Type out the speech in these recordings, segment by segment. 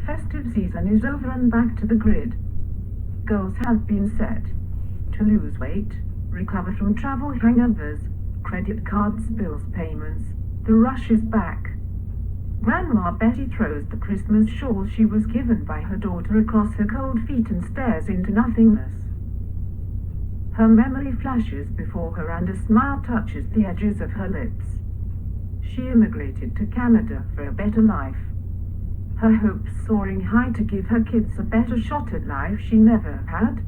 Festive season is over and back to the grid. Goals have been set. To lose weight, recover from travel hangovers, credit cards, bills payments. The rush is back. Grandma Betty throws the Christmas shawl she was given by her daughter across her cold feet and stares into nothingness. Her memory flashes before her and a smile touches the edges of her lips. She immigrated to Canada for a better life. Her hopes soaring high to give her kids a better shot at life she never had.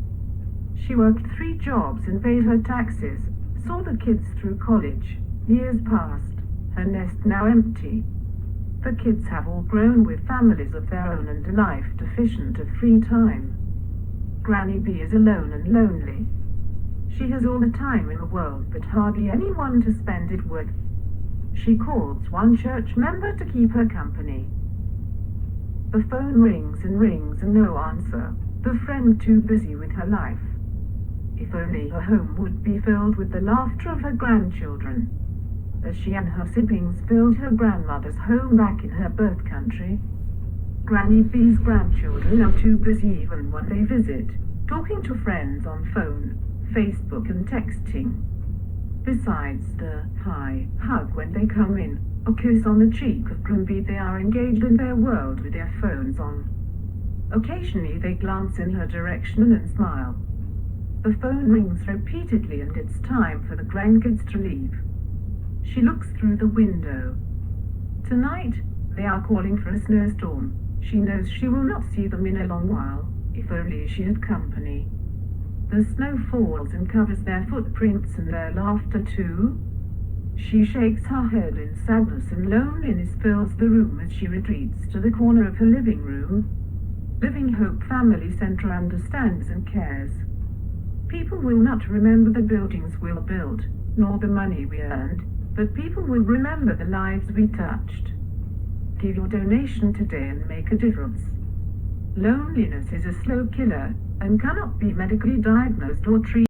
She worked 3 jobs and paid her taxes, saw the kids through college. Years passed, her nest now empty. The kids have all grown with families of their own and a life deficient of free time. Granny B is alone and lonely. She has all the time in the world but hardly anyone to spend it with. She calls one church member to keep her company. The phone rings and no answer, the friend too busy with her life. If only her home would be filled with the laughter of her grandchildren, as she and her siblings filled her grandmother's home back in her birth country. Granny B's grandchildren are too busy even when they visit, talking to friends on phone, Facebook and texting. Besides the hi, hug when they come in, a kiss on the cheek of Groomby, they are engaged in their world with their phones on. Occasionally they glance in her direction and smile. The phone rings repeatedly and it's time for the grandkids to leave. She looks through the window. Tonight, they are calling for a snowstorm. She knows she will not see them in a long while, if only she had company. The snow falls and covers their footprints and their laughter too. She shakes her head in sadness and loneliness fills the room as she retreats to the corner of her living room. Living Hope Family Center understands and cares. People will not remember the buildings we built, nor the money we earned, but people will remember the lives we touched. Give your donation today and make a difference. Loneliness is a slow killer and cannot be medically diagnosed or treated.